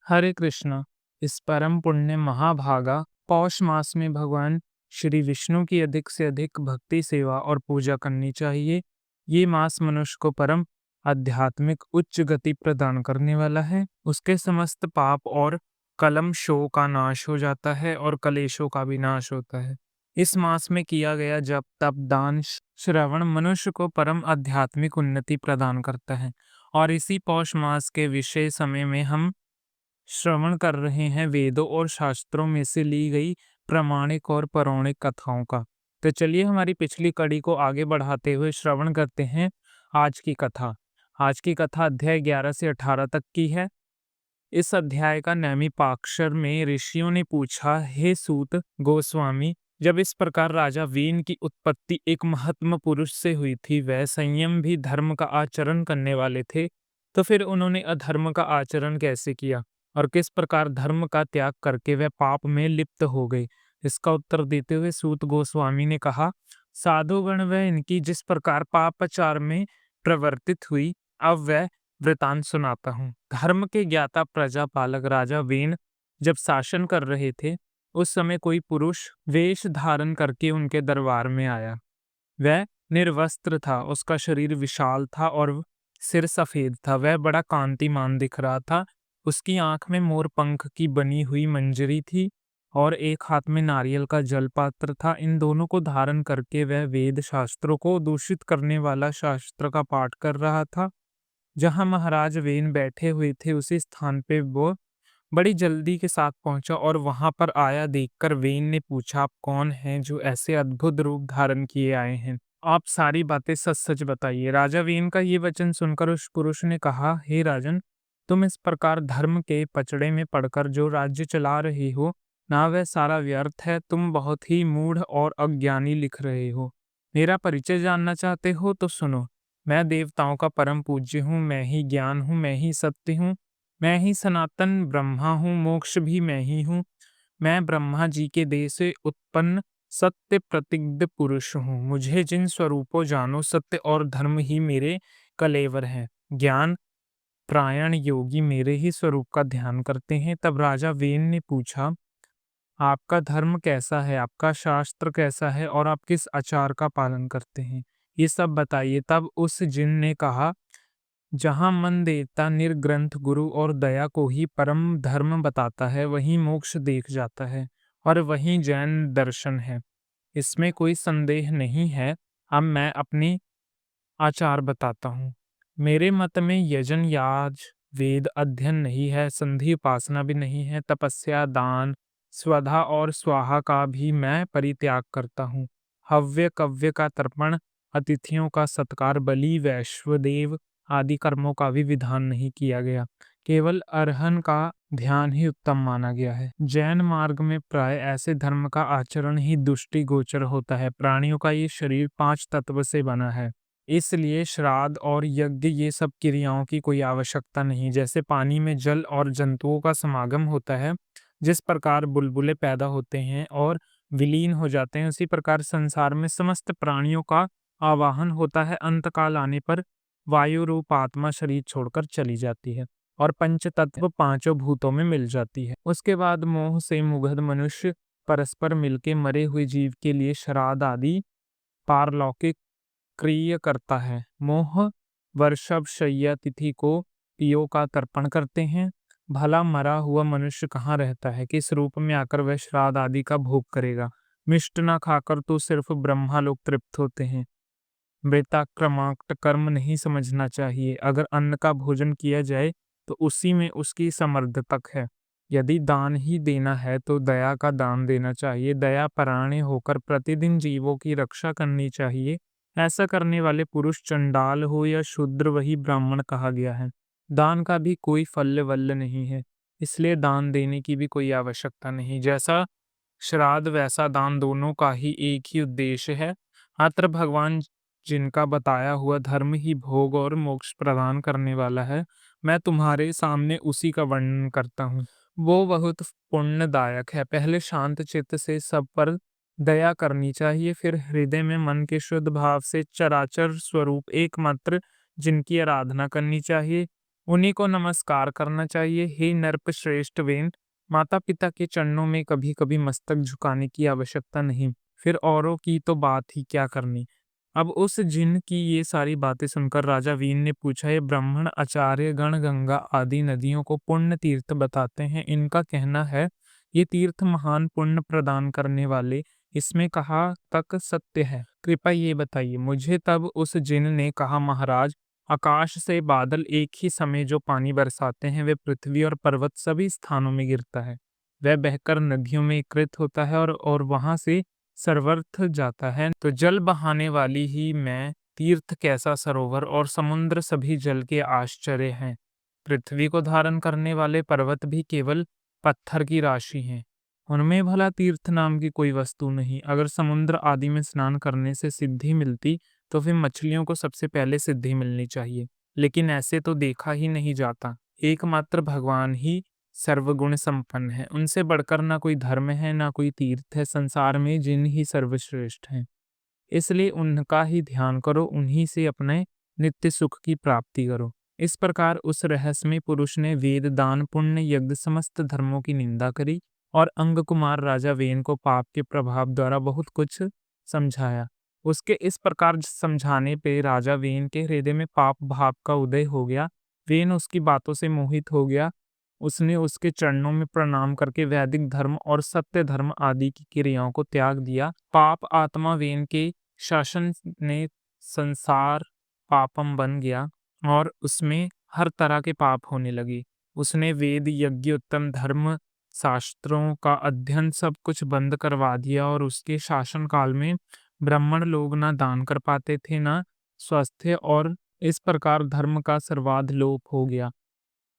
हरे कृष्णा। इस परम पुण्य महाभागा पौष मास में भगवान श्री विष्णु की अधिक से अधिक भक्ति सेवा और पूजा करनी चाहिए। ये मास मनुष्य को परम आध्यात्मिक उच्च गति प्रदान करने वाला है। उसके समस्त पाप और कलम शों का नाश हो जाता है और कलेशों का भी नाश होता है। इस मास में किया गया जप तप दान श्रवण मनुष्य को परम आध्यात्मिक उन्नति प्रदान करता है। और इसी पौष मास के विशेष समय में हम श्रवण कर रहे हैं वेदों और शास्त्रों में से ली गई प्रामाणिक और पौराणिक कथाओं का। तो चलिए हमारी पिछली कड़ी को आगे बढ़ाते हुए श्रवण करते हैं आज की कथा। आज की कथा अध्याय 11 से 18 तक की है। इस अध्याय का नैमिपाक्षर में ऋषियों ने पूछा, हे सूत गोस्वामी, जब इस प्रकार राजा वेन की उत्पत्ति एक महात्मा पुरुष से हुई थी, वह संयम भी धर्म का आचरण करने वाले थे, तो फिर उन्होंने अधर्म का आचरण कैसे किया और किस प्रकार धर्म का त्याग करके वह पाप में लिप्त हो गए। इसका उत्तर देते हुए सूत गोस्वामी ने कहा, साधुगण वह इनकी जिस प्रकार पापाचार में प्रवर्तित हुई, अब वह वृतांत सुनाता हूँ। धर्म के ज्ञाता प्रजापालक राजा वेन जब शासन कर रहे थे, उस समय कोई पुरुष वेश धारण करके उनके दरबार में आया। वह निर्वस्त्र था, उसका शरीर विशाल था और सिर सफेद था। वह बड़ा कांतिमान दिख रहा था। उसकी आंख में मोर पंख की बनी हुई मंजरी थी और एक हाथ में नारियल का जल पात्र था। इन दोनों को धारण करके वह वेद शास्त्रों को दूषित करने वाला शास्त्र का पाठ कर रहा था। जहां महाराज वेन बैठे हुए थे, उसी स्थान पे वो बड़ी जल्दी के साथ पहुंचा और वहां पर आया देखकर वेन ने पूछा, आप कौन हैं जो ऐसे अद्भुत रूप धारण किए आए हैं? आप सारी बातें सच सच बताइए। राजा वेन का ये वचन सुनकर उस पुरुष ने कहा, हे राजन, तुम इस प्रकार धर्म के पचड़े में पड़कर जो राज्य चला रहे हो, ना वह सारा व्यर्थ है। तुम बहुत ही मूढ़ और अज्ञानी लिख रहे हो। मेरा परिचय जानना चाहते हो तो सुनो। मैं देवताओं का परम पूज्य हूँ, मैं ही ज्ञान हूँ, मैं ही सत्य हूँ, मैं ही सनातन ब्रह्मा हूँ, मोक्ष भी मैं ही हूँ। मैं ब्रह्मा जी के देह से उत्पन्न सत्य प्रतिज्ञ पुरुष हूँ। मुझे जिन स्वरूपों जानो, सत्य और धर्म ही मेरे कलेवर हैं। ज्ञान प्रायण योगी मेरे ही स्वरूप का ध्यान करते हैं। तब राजा वेन ने पूछा, आपका धर्म कैसा है, आपका शास्त्र कैसा है और आप किस आचार का पालन करते हैं, ये सब बताइए। तब उस जिन ने कहा, जहाँ मन देवता निर्ग्रंथ गुरु और दया को ही परम धर्म बताता है, वहीं मोक्ष देख जाता है और वहीं जैन दर्शन है। इसमें कोई संदेह नहीं है। अब मैं अपनी आचार बताता हूँ। मेरे मत में यजन याज वेद अध्ययन नहीं है, संधि उपासना भी नहीं है, तपस्या दान स्वधा और स्वाहा का भी मैं परित्याग करता हूँ। हव्य कव्य का तर्पण, अतिथियों का सत्कार, बलि वैश्वदेव आदि कर्मों का भी विधान नहीं किया गया। केवल अरहन का ध्यान ही उत्तम माना गया है। जैन मार्ग में प्राय ऐसे धर्म का आचरण ही दुष्टि गोचर होता है। प्राणियों का ये शरीर 5 तत्व से बना है, इसलिए श्राद्ध और यज्ञ ये सब क्रियाओं की कोई आवश्यकता नहीं। जैसे पानी में जल और जंतुओं का समागम होता है, जिस प्रकार बुलबुले पैदा होते हैं और विलीन हो जाते हैं, उसी प्रकार संसार में समस्त प्राणियों का आवाहन होता है। अंतकाल आने पर वायु रूप आत्मा शरीर छोड़कर चली जाती है और पंच तत्व पांचों भूतों में मिल जाती है। उसके बाद मोह से मुग्ध मनुष्य परस्पर मिलके मरे हुए जीव के लिए श्राद्ध आदि पारलौकिक क्रिय करता है। मोह वर्षभ शय्या तिथि को पियो का तर्पण करते हैं। भला मरा हुआ मनुष्य कहाँ रहता है, किस रूप में आकर वह श्राद्ध आदि का भोग करेगा? मिष्ट न खाकर तो सिर्फ ब्रह्मा लोग तृप्त होते हैं। मृताक्रमांक कर्म नहीं समझना चाहिए। अगर अन्न का भोजन किया जाए तो उसी में उसकी समर्थक है। यदि दान ही देना है तो दया का दान देना चाहिए। दया परायण होकर प्रतिदिन जीवों की रक्षा करनी चाहिए। ऐसा करने वाले पुरुष चंडाल हो या शूद्र, वही ब्राह्मण कहा गया है। दान का भी कोई फल्य वल्य नहीं है, इसलिए दान देने की भी कोई आवश्यकता नहीं। जैसा श्राद्ध वैसा दान, दोनों का ही एक ही उद्देश्य है। अत्र भगवान जिनका बताया हुआ धर्म ही भोग और मोक्ष प्रदान करने वाला है, मैं तुम्हारे सामने उसी का वर्णन करता हूँ। वो बहुत पुण्यदायक है। पहले शांत चित्त से सब पर दया करनी चाहिए, फिर हृदय में मन के शुद्ध भाव से चराचर स्वरूप एकमात्र जिनकी आराधना करनी चाहिए। उन्हीं को नमस्कार करना चाहिए। हे नृपश्रेष्ठ वेन, माता पिता के चरणों में कभी कभी मस्तक झुकाने की आवश्यकता नहीं, फिर औरों की तो बात ही क्या करनी। अब उस जिन की ये सारी बातें सुनकर राजा वीन ने पूछा, ये ब्राह्मण आचार्य गण गंगा आदि नदियों को पुण्य तीर्थ बताते हैं, इनका कहना है ये तीर्थ महान पुण्य प्रदान करने वाले, इसमें कहाँ तक सत्य है, कृपया ये बताइए मुझे। तब उस जिन ने कहा, महाराज, आकाश से बादल एक ही समय जो पानी बरसाते हैं वे पृथ्वी और पर्वत सभी स्थानों में गिरता है। वह बहकर नदियों में एकत्रित होता है और वहां से सर्वत्र जाता है। तो जल बहाने वाली ही मैं, तीर्थ कैसा सरोवर और समुद्र सभी जल के आश्चर्य हैं। पृथ्वी को धारण करने वाले पर्वत भी केवल पत्थर की राशि हैं, उनमें भला तीर्थ नाम की कोई वस्तु नहीं। अगर समुद्र आदि में स्नान करने से सिद्धि मिलती तो फिर मछलियों को सबसे पहले सिद्धि मिलनी चाहिए, लेकिन ऐसे तो देखा ही नहीं जाता। एकमात्र भगवान ही सर्वगुण संपन्न है, उनसे बढ़कर ना कोई धर्म है ना कोई तीर्थ है, संसार में जिन ही सर्वश्रेष्ठ हैं। इसलिए उनका ही ध्यान करो, उन्हीं से अपने नित्य सुख की प्राप्ति करो। इस प्रकार उस रहस्यमय पुरुष ने वेद, दान, पुण्य, यज्ञ समस्त धर्मों की निंदा करी और अंग कुमार राजा वेन को पाप के प्रभाव द्वारा बहुत कुछ समझाया। उसके इस प्रकार समझाने पे राजा वेन के हृदय में पाप भाव का उदय हो गया। वेन उसकी बातों से मोहित हो गया। उसने उसके चरणों में प्रणाम करके वैदिक धर्म और सत्य धर्म आदि की क्रियाओं को त्याग दिया। पाप आत्मा वेन के शासन ने संसार पापम बन गया और उसमें हर तरह के पाप होने लगे। उसने वेद, यज्ञ, उत्तम धर्म, शास्त्रों का अध्ययन सब कुछ बंद करवा दिया और उसके शासन काल में ब्राह्मण लोग ना दान कर पाते थे ना स्वास्थ्य, और इस प्रकार धर्म का सर्वाध लोप हो गया।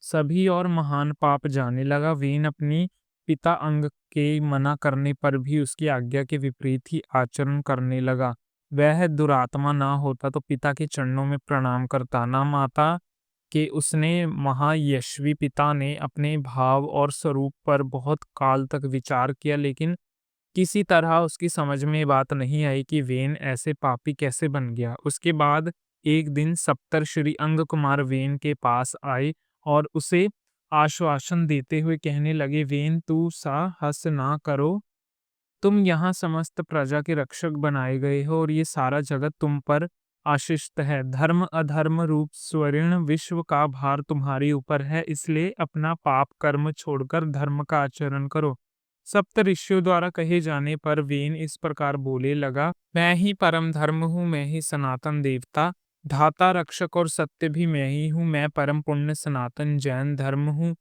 सभी और महान पाप जाने लगा। वेन अपनी पिता अंग के मना करने पर भी उसकी आज्ञा के विपरीत ही आचरण करने लगा। वह दुरात्मा ना होता तो पिता के चरणों में प्रणाम करता, ना माता के। उसने महायशवी पिता ने अपने भाव और स्वरूप पर बहुत काल तक विचार किया, लेकिन किसी तरह उसकी समझ में बात नहीं आई कि वेन ऐसे पापी कैसे बन गया। उसके बाद एक दिन सप्तर्षि अंग कुमार वेन के पास आए और उसे आश्वासन देते हुए कहने लगे, वेन तू साहस ना करो, तुम यहाँ समस्त प्रजा के रक्षक बनाए गए हो और ये सारा जगत तुम पर आशिष्ट है। धर्म अधर्म रूप स्वर्ण विश्व का भार तुम्हारे ऊपर है, इसलिए अपना पाप कर्म छोड़कर धर्म का आचरण करो। सप्त ऋषियों द्वारा कहे जाने पर वेन इस प्रकार बोले लगा, मैं ही परम धर्म हूँ, मैं ही सनातन देवता, धाता, रक्षक और सत्य भी मैं ही हूँ। मैं परम पुण्य सनातन जैन धर्म हूँ।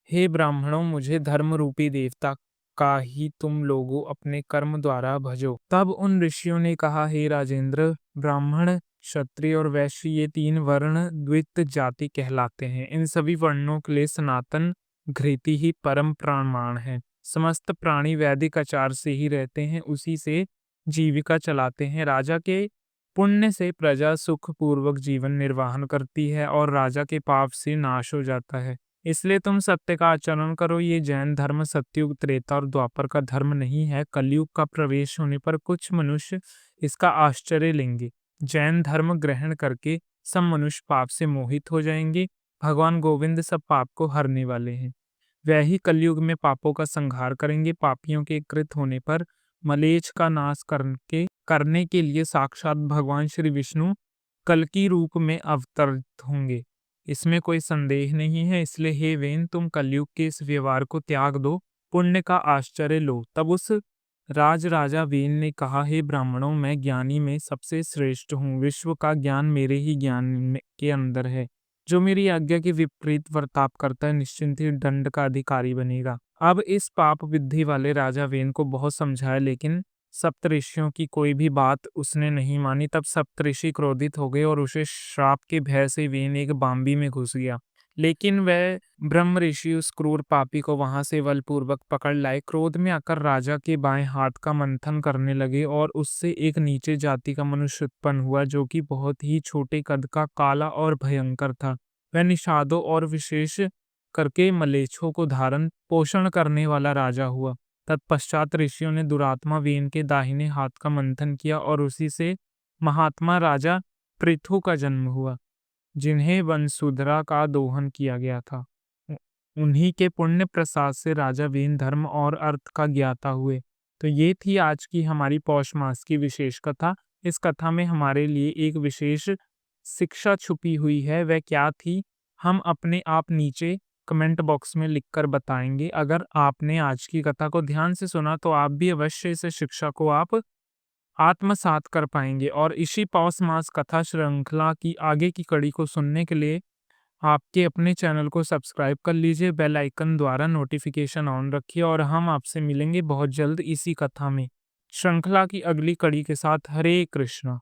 हे ब्राह्मणों, मुझे धर्म रूपी देवता का ही तुम लोगों अपने कर्म द्वारा भजो। तब उन ऋषियों ने कहा, हे राजेंद्र, ब्राह्मण, क्षत्रिय और वैश्य ये तीन वर्ण द्वित जाति कहलाते हैं। इन सभी वर्णों के लिए सनातन घृति ही परम प्रमाण है। समस्त प्राणी वैदिक आचार से ही रहते हैं, उसी से जीविका चलाते हैं। राजा के पुण्य से प्रजा सुख पूर्वक जीवन निर्वाहन करती है और राजा के पाप से नाश हो जाता है। इसलिए तुम सत्य का आचरण करो। ये जैन धर्म सतयुग, त्रेता और द्वापर का धर्म नहीं है। कलयुग का प्रवेश होने पर कुछ मनुष्य इसका आश्चर्य लेंगे। जैन धर्म ग्रहण करके सब मनुष्य पाप से मोहित हो जाएंगे। भगवान गोविंद सब पाप को हरने वाले हैं। वह ही कलयुग में पापों का संहार करेंगे। पापियों के कृत होने पर मलेच्छ का नाश करने के लिए साक्षात भगवान श्री विष्णु कल्कि रूप में अवतरित होंगे, इसमें कोई संदेह नहीं है। इसलिए हे वेन, तुम कलयुग के इस व्यवहार को त्याग दो, पुण्य का आश्चर्य लो। तब उस राजा वेन ने कहा, हे ब्राह्मणों, मैं ज्ञानी में सबसे श्रेष्ठ हूँ। विश्व का ज्ञान मेरे ही के अंदर है। जो मेरी आज्ञा के विपरीत वर्ताव करता है निश्चिंत ही दंड का अधिकारी बनेगा। अब इस पाप विद्धि वाले राजा वेन को बहुत समझाया, लेकिन सप्तऋषियों की कोई भी बात उसने नहीं मानी। तब सप्तऋषि क्रोधित हो गए और उसे श्राप के भय से वेन एक बांबी में घुस गया। लेकिन वह ब्रह्म ऋषि उस क्रूर पापी को वहां से बलपूर्वक पकड़ लाए। क्रोध में आकर राजा के बाएं हाथ का मंथन करने लगे और उससे एक नीचे जाति का मनुष्य उत्पन्न हुआ, जो कि बहुत ही छोटे कद का, काला और भयंकर था। वह निषादों और विशेष करके मलेच्छों को धारण पोषण करने वाला राजा हुआ। तत्पश्चात ऋषियों ने दुरात्मा वेन के दाहिने हाथ का मंथन किया और उसी से महात्मा राजा पृथु का जन्म हुआ। जिन्हें वसुंधरा का दोहन किया गया था। उ- उन्हीं के पुण्य प्रसाद से राजा वीन धर्म और अर्थ का ज्ञाता हुए। तो ये थी आज की हमारी पौष मास की विशेष कथा। इस कथा में हमारे लिए एक विशेष शिक्षा छुपी हुई है, वह क्या थी हम अपने आप नीचे कमेंट बॉक्स में लिखकर बताएंगे। अगर आपने आज की कथा को ध्यान से सुना तो आप भी अवश्य इस शिक्षा को आप आत्मसात कर पाएंगे। और इसी पौष मास कथा श्रृंखला की आगे की कड़ी को सुनने के लिए आपके अपने चैनल को सब्सक्राइब कर लीजिए, बेल आइकन द्वारा नोटिफिकेशन ऑन रखिए और हम आपसे मिलेंगे बहुत जल्द इसी कथा में श्रृंखला की अगली कड़ी के साथ। हरे कृष्णा।